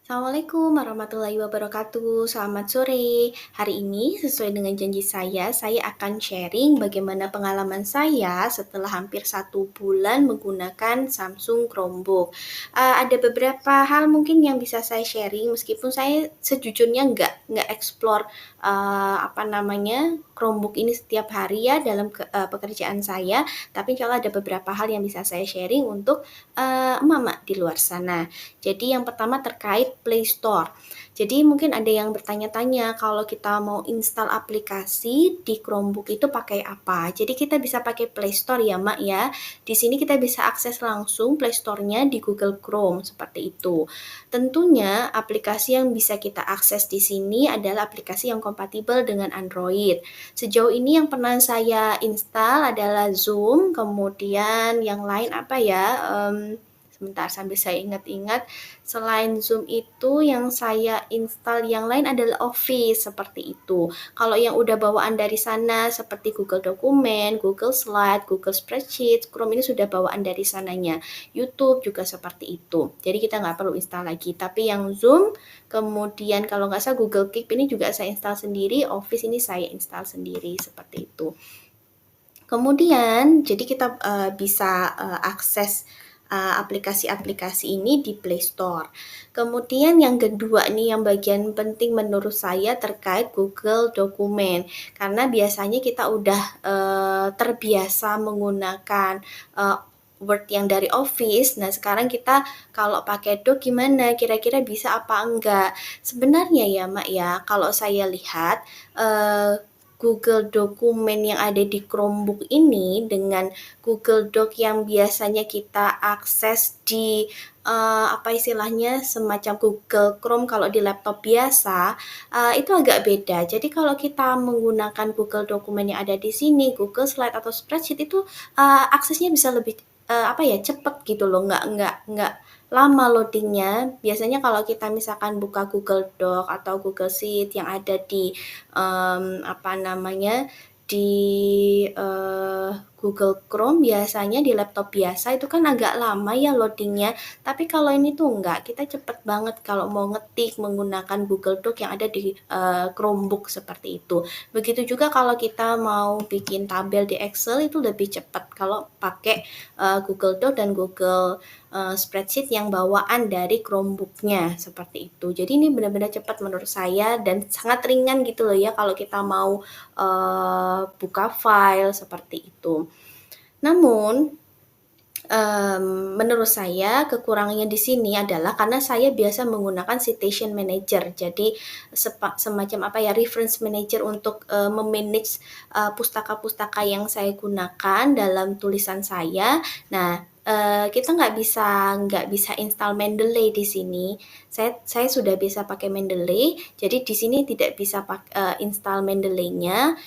Assalamualaikum warahmatullahi wabarakatuh. Selamat sore. Hari ini sesuai dengan janji saya akan sharing bagaimana pengalaman saya setelah hampir 1 bulan menggunakan Samsung Chromebook. Ada beberapa hal mungkin yang bisa saya sharing meskipun saya sejujurnya nggak explore, Chromebook ini setiap hari ya dalam pekerjaan saya, tapi kalau ada beberapa hal yang bisa saya sharing untuk, emak-emak di luar sana. Jadi yang pertama terkait Play Store. Jadi mungkin ada yang bertanya-tanya kalau kita mau install aplikasi di Chromebook itu pakai apa? Jadi kita bisa pakai Play Store ya, Mak ya. Di sini kita bisa akses langsung Play Store-nya di Google Chrome seperti itu. Tentunya aplikasi yang bisa kita akses di sini adalah aplikasi yang kompatibel dengan Android. Sejauh ini yang pernah saya install adalah Zoom, kemudian yang lain apa ya? Sebentar sambil saya ingat-ingat, selain Zoom itu yang saya install yang lain adalah Office, seperti itu. Kalau yang udah bawaan dari sana seperti Google Dokumen, Google Slide, Google Spreadsheet, Chrome ini sudah bawaan dari sananya. YouTube juga seperti itu. Jadi kita nggak perlu install lagi. Tapi yang Zoom, kemudian kalau nggak salah Google Keep ini juga saya install sendiri, Office ini saya install sendiri, seperti itu. Kemudian, jadi kita bisa akses aplikasi-aplikasi ini di Play Store. Kemudian yang kedua nih yang bagian penting menurut saya terkait Google Dokumen. Karena biasanya kita udah terbiasa menggunakan Word yang dari Office. Nah, sekarang kita kalau pakai Doc gimana? Kira-kira bisa apa enggak? Sebenarnya ya, Mak ya, kalau saya lihat Google Dokumen yang ada di Chromebook ini dengan Google Doc yang biasanya kita akses di apa istilahnya semacam Google Chrome kalau di laptop biasa itu agak beda. Jadi kalau kita menggunakan Google Dokumen yang ada di sini, Google Slide atau Spreadsheet itu aksesnya bisa lebih cepet gitu loh, nggak lama loadingnya. Biasanya kalau kita misalkan buka Google Doc atau Google Sheet yang ada di di Google Chrome biasanya di laptop biasa itu kan agak lama ya loadingnya. Tapi kalau ini tuh enggak, kita cepet banget kalau mau ngetik menggunakan Google Doc yang ada di Chromebook seperti itu. Begitu juga kalau kita mau bikin tabel di Excel itu lebih cepat kalau pakai Google Doc dan Google Spreadsheet yang bawaan dari Chromebook-nya seperti itu. Jadi ini benar-benar cepat menurut saya dan sangat ringan gitu loh ya kalau kita mau buka file seperti itu. Namun menurut saya kekurangannya di sini adalah karena saya biasa menggunakan Citation Manager. Jadi semacam reference manager untuk memanage pustaka-pustaka yang saya gunakan dalam tulisan saya. Nah, kita nggak bisa install Mendeley di sini. Saya sudah bisa pakai Mendeley, jadi di sini tidak bisa install Mendeley-nya.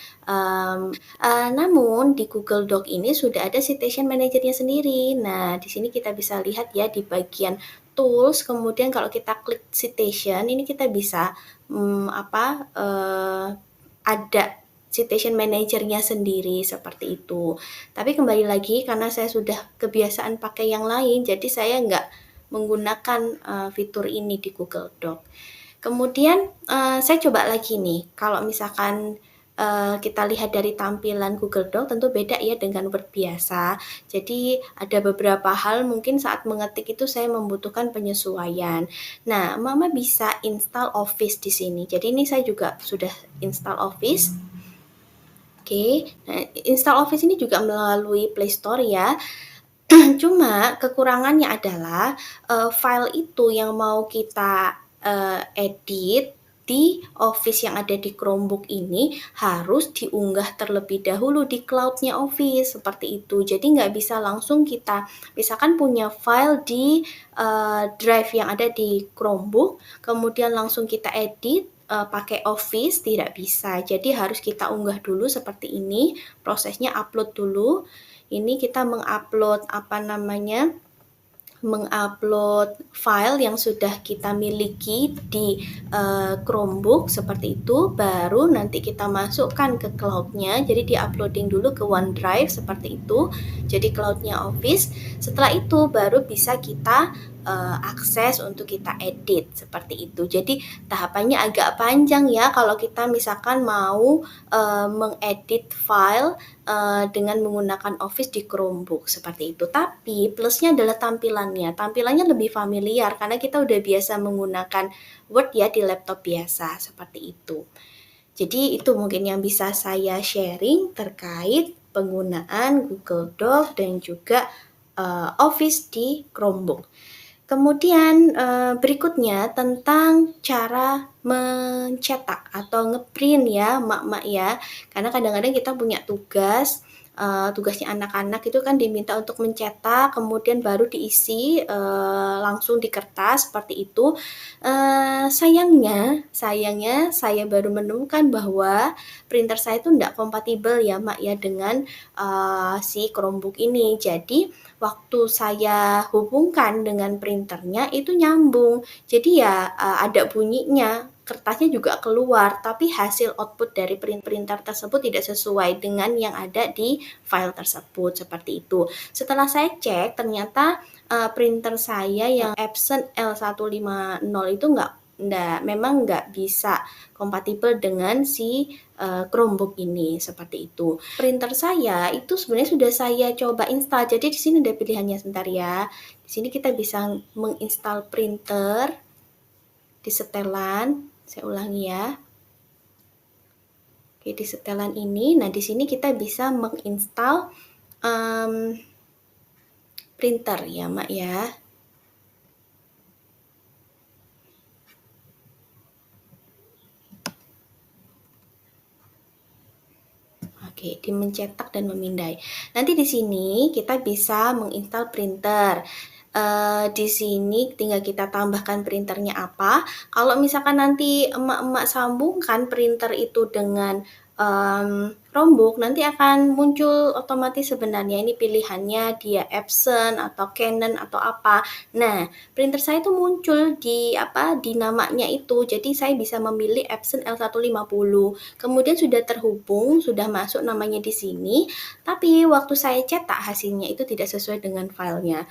Namun di Google Doc ini sudah ada Citation Manager-nya sendiri. Nah, di sini kita bisa lihat ya di bagian Tools, kemudian kalau kita klik Citation, ini kita bisa ada Citation Manager-nya sendiri seperti itu. Tapi kembali lagi karena saya sudah kebiasaan pakai yang lain, jadi saya nggak menggunakan fitur ini di Google Doc. Kemudian saya coba lagi nih, kalau misalkan kita lihat dari tampilan Google Doc tentu beda ya dengan Word biasa. Jadi ada beberapa hal mungkin saat mengetik itu saya membutuhkan penyesuaian. Nah, Mama bisa install Office di sini. Jadi ini saya juga sudah install Office. Oke, nah install Office ini juga melalui Play Store ya. Cuma kekurangannya adalah file itu yang mau kita edit di Office yang ada di Chromebook ini harus diunggah terlebih dahulu di cloud-nya Office seperti itu. Jadi nggak bisa langsung kita misalkan punya file di drive yang ada di Chromebook, kemudian langsung kita edit pakai Office, tidak bisa. Jadi harus kita unggah dulu seperti ini. Prosesnya upload dulu. Ini kita mengupload file yang sudah kita miliki di Chromebook seperti itu, baru nanti kita masukkan ke cloud-nya. Jadi di-uploading dulu ke OneDrive seperti itu. Jadi cloud-nya Office. Setelah itu baru bisa kita akses untuk kita edit seperti itu. Jadi tahapannya agak panjang ya kalau kita misalkan mau mengedit file dengan menggunakan Office di Chromebook seperti itu. Tapi plusnya adalah tampilannya. Tampilannya lebih familiar karena kita udah biasa menggunakan Word ya di laptop biasa seperti itu. Jadi itu mungkin yang bisa saya sharing terkait penggunaan Google Doc dan juga Office di Chromebook. Kemudian berikutnya tentang cara mencetak atau ngeprint ya mak-mak ya. Karena kadang-kadang kita punya tugasnya anak-anak itu kan diminta untuk mencetak, kemudian baru diisi langsung di kertas seperti itu. Sayangnya saya baru menemukan bahwa printer saya itu tidak kompatibel ya mak ya dengan si Chromebook ini. Jadi waktu saya hubungkan dengan printernya itu nyambung. Jadi ya ada bunyinya, kertasnya juga keluar, tapi hasil output dari printer tersebut tidak sesuai dengan yang ada di file tersebut, seperti itu. Setelah saya cek, ternyata printer saya yang Epson L150 itu memang nggak bisa kompatibel dengan si Chromebook ini seperti itu. Printer saya itu sebenarnya sudah saya coba install. Jadi di sini ada pilihannya sebentar ya. Di sini kita bisa menginstal printer di setelan. Saya ulangi ya. Oke, di setelan ini. Nah, di sini kita bisa menginstal printer ya, Mak ya. Oke, di mencetak dan memindai. Nanti di sini kita bisa menginstal printer. Di sini tinggal kita tambahkan printernya apa. Kalau misalkan nanti emak-emak sambungkan printer itu dengan Chromebook, nanti akan muncul otomatis sebenarnya ini pilihannya dia Epson atau Canon atau apa. Nah, printer saya itu muncul di namanya itu. Jadi saya bisa memilih Epson L150. Kemudian sudah terhubung, sudah masuk namanya di sini. Tapi waktu saya cetak hasilnya itu tidak sesuai dengan filenya.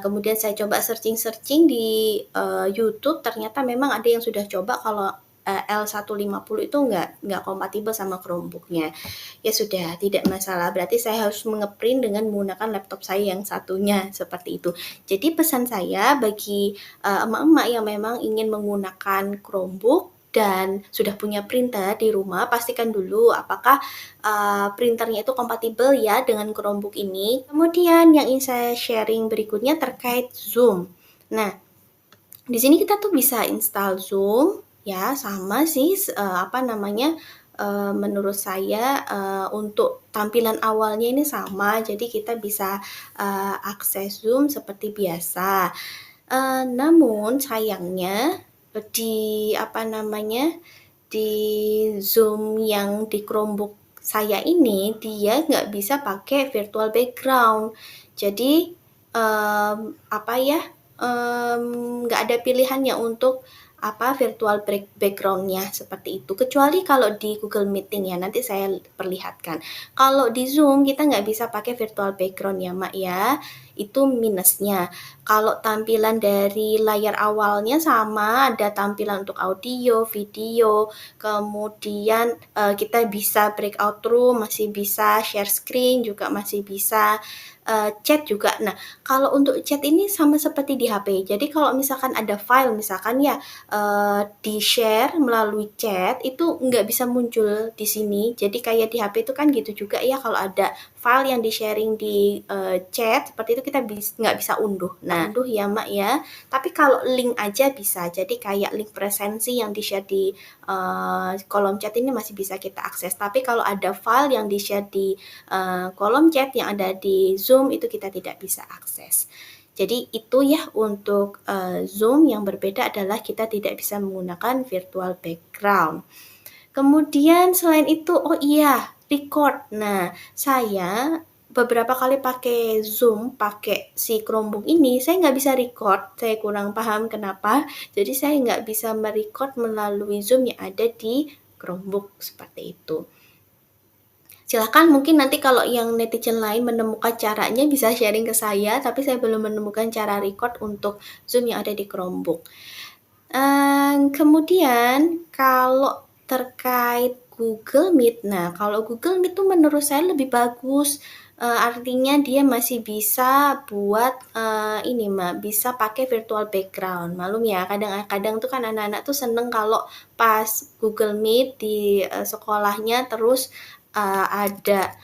Kemudian saya coba searching di YouTube, ternyata memang ada yang sudah coba kalau L150 itu nggak kompatibel sama Chromebooknya. Ya sudah, tidak masalah. Berarti saya harus mengeprint dengan menggunakan laptop saya yang satunya, seperti itu. Jadi pesan saya bagi emak-emak yang memang ingin menggunakan Chromebook dan sudah punya printer di rumah, pastikan dulu apakah printernya itu kompatibel ya dengan Chromebook ini. Kemudian yang ingin saya sharing berikutnya terkait Zoom. Nah, di sini kita tuh bisa install Zoom ya, sama sih menurut saya untuk tampilan awalnya ini sama, jadi kita bisa akses Zoom seperti biasa. Namun sayangnya di Zoom yang di Chromebook saya ini dia nggak bisa pakai virtual background. Jadi nggak ada pilihannya untuk virtual background-nya seperti itu. Kecuali kalau di Google Meeting ya, nanti saya perlihatkan. Kalau di Zoom kita nggak bisa pakai virtual background ya, Mak ya. Itu minusnya. Kalau tampilan dari layar awalnya sama, ada tampilan untuk audio, video, kemudian kita bisa breakout room, masih bisa share screen, juga masih bisa chat juga. Nah, kalau untuk chat ini sama seperti di HP. Jadi kalau misalkan ada file, misalkan ya di-share melalui chat, itu nggak bisa muncul di sini. Jadi kayak di HP itu kan gitu juga ya, kalau ada file yang di-sharing di chat, seperti itu kita nggak bisa unduh. Nah, unduh ya Mak ya. Tapi kalau link aja bisa. Jadi kayak link presensi yang di-share di kolom chat ini masih bisa kita akses. Tapi kalau ada file yang di-share di kolom chat yang ada di Zoom, itu kita tidak bisa akses. Jadi itu ya untuk Zoom. Yang berbeda adalah kita tidak bisa menggunakan virtual background. Kemudian selain itu, record. Nah, saya beberapa kali pakai Zoom, pakai si Chromebook ini, saya nggak bisa record. Saya kurang paham kenapa. Jadi saya nggak bisa merecord melalui Zoom yang ada di Chromebook seperti itu. Silahkan mungkin nanti kalau yang netizen lain menemukan caranya bisa sharing ke saya, tapi saya belum menemukan cara record untuk Zoom yang ada di Chromebook. Kemudian kalau terkait Google Meet, nah kalau Google Meet tuh menurut saya lebih bagus, artinya dia masih bisa buat, ini Mbak, bisa pakai virtual background. Malum ya, kadang-kadang tuh kan anak-anak tuh seneng kalau pas Google Meet di, sekolahnya terus, ada,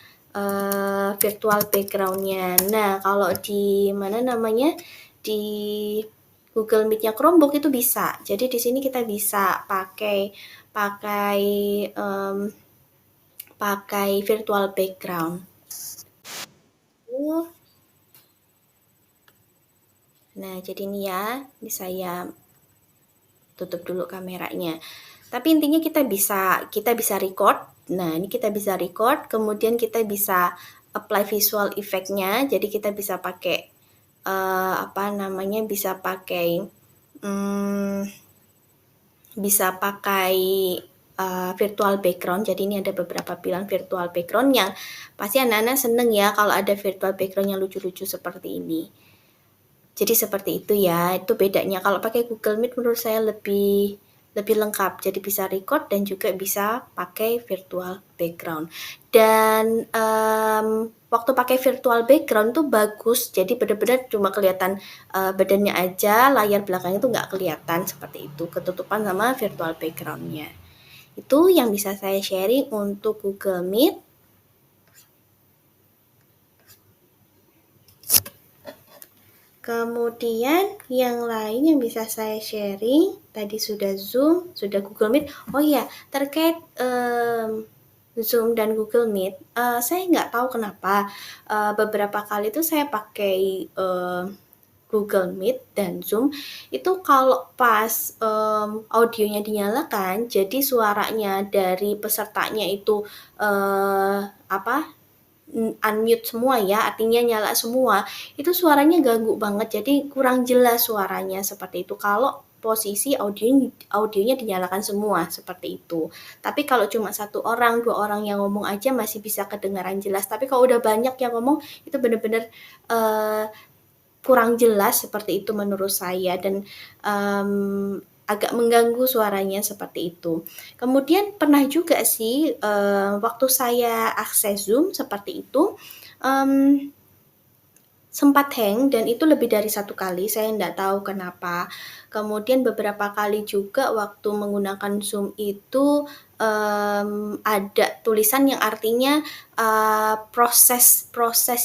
virtual background-nya. Nah, kalau di mana namanya, di Google Meet-nya Chromebook itu bisa. Jadi di sini kita bisa pakai pakai um, pakai virtual background. Nah, jadi ini ya, ini saya tutup dulu kameranya. Tapi intinya kita bisa record. Nah, ini kita bisa record, kemudian kita bisa apply visual effect-nya. Jadi kita bisa pakai apa namanya? Hmm, bisa pakai virtual background. Jadi ini ada beberapa pilihan virtual background yang pasti anak-anak seneng ya kalau ada virtual background yang lucu-lucu seperti ini. Jadi seperti itu ya, itu bedanya. Kalau pakai Google Meet menurut saya lebih lebih lengkap. Jadi bisa record dan juga bisa pakai virtual background. Dan waktu pakai virtual background tuh bagus. Jadi benar-benar cuma kelihatan badannya aja, layar belakangnya tuh nggak kelihatan seperti itu. Ketutupan sama virtual backgroundnya. Itu yang bisa saya sharing untuk Google Meet. Kemudian yang lain yang bisa saya sharing, tadi sudah Zoom, sudah Google Meet. Oh iya, terkait Zoom dan Google Meet, saya nggak tahu kenapa beberapa kali itu saya pakai Google Meet dan Zoom itu kalau pas audionya dinyalakan, jadi suaranya dari pesertanya itu apa unmute semua ya, artinya nyala semua, itu suaranya ganggu banget, jadi kurang jelas suaranya seperti itu. Kalau posisi audionya dinyalakan semua seperti itu. Tapi kalau cuma 1 orang, 2 orang yang ngomong aja masih bisa kedengaran jelas. Tapi kalau udah banyak yang ngomong itu benar-benar kurang jelas seperti itu menurut saya dan agak mengganggu suaranya seperti itu. Kemudian pernah juga sih waktu saya akses Zoom seperti itu sempat hang dan itu lebih dari 1 kali, saya nggak tahu kenapa. Kemudian beberapa kali juga waktu menggunakan Zoom itu ada tulisan yang artinya proses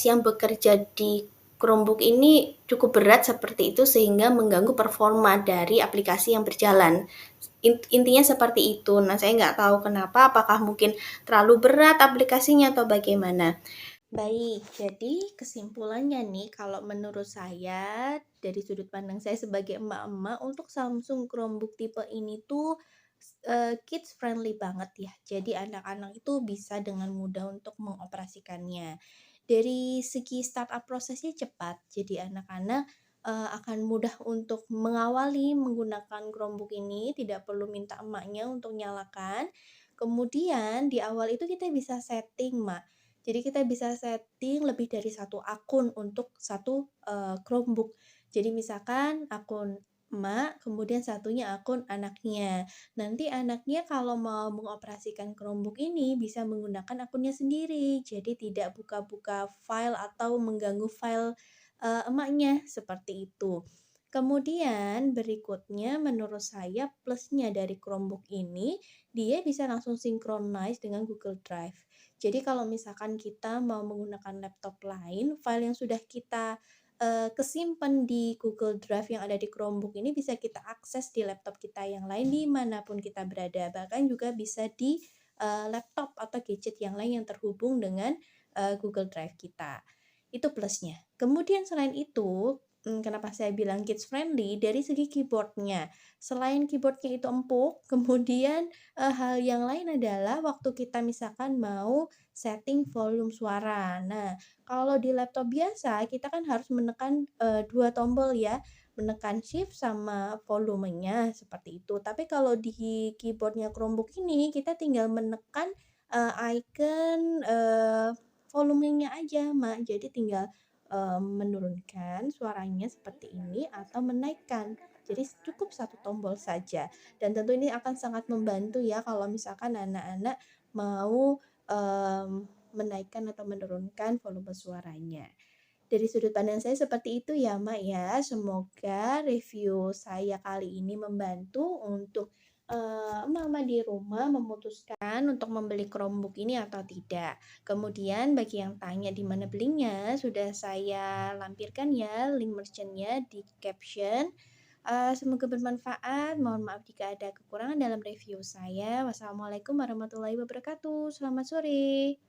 yang bekerja di Chromebook ini cukup berat seperti itu sehingga mengganggu performa dari aplikasi yang berjalan. Intinya seperti itu. Nah, saya nggak tahu kenapa, apakah mungkin terlalu berat aplikasinya atau bagaimana. Baik, jadi kesimpulannya nih, kalau menurut saya, dari sudut pandang saya sebagai emak-emak, untuk Samsung Chromebook tipe ini tuh kids friendly banget ya. Jadi anak-anak itu bisa dengan mudah untuk mengoperasikannya. Dari segi startup prosesnya cepat, jadi anak-anak akan mudah untuk mengawali menggunakan Chromebook ini, tidak perlu minta emaknya untuk nyalakan. Kemudian di awal itu kita bisa setting, Mak. Jadi kita bisa setting lebih dari 1 akun untuk satu Chromebook. Jadi misalkan akun emak, kemudian satunya akun anaknya. Nanti anaknya kalau mau mengoperasikan Chromebook ini bisa menggunakan akunnya sendiri. Jadi tidak buka-buka file atau mengganggu file emaknya seperti itu. Kemudian berikutnya menurut saya plusnya dari Chromebook ini, dia bisa langsung synchronize dengan Google Drive. Jadi kalau misalkan kita mau menggunakan laptop lain, file yang sudah kita kesimpan di Google Drive yang ada di Chromebook ini bisa kita akses di laptop kita yang lain dimanapun kita berada. Bahkan juga bisa di laptop atau gadget yang lain yang terhubung dengan Google Drive kita. Itu plusnya. Kemudian selain itu, kenapa saya bilang kids friendly, dari segi keyboardnya. Selain keyboardnya itu empuk, kemudian hal yang lain adalah waktu kita misalkan mau setting volume suara. Nah, kalau di laptop biasa kita kan harus menekan 2 tombol ya, menekan shift sama volumenya seperti itu. Tapi kalau di keyboardnya Chromebook ini kita tinggal menekan icon, volumenya aja, Mbak. Jadi tinggal, menurunkan suaranya seperti ini atau menaikkan. Jadi cukup satu tombol saja dan tentu ini akan sangat membantu ya kalau misalkan anak-anak mau, menaikkan atau menurunkan volume suaranya. Dari sudut pandang saya seperti itu ya, Mak, ya. Semoga review saya kali ini membantu untuk, emak-emak di rumah memutuskan untuk membeli Chromebook ini atau tidak. Kemudian bagi yang tanya di mana belinya, sudah saya lampirkan ya link merchant-nya di caption. Semoga bermanfaat. Mohon maaf jika ada kekurangan dalam review saya. Wassalamualaikum warahmatullahi wabarakatuh. Selamat sore.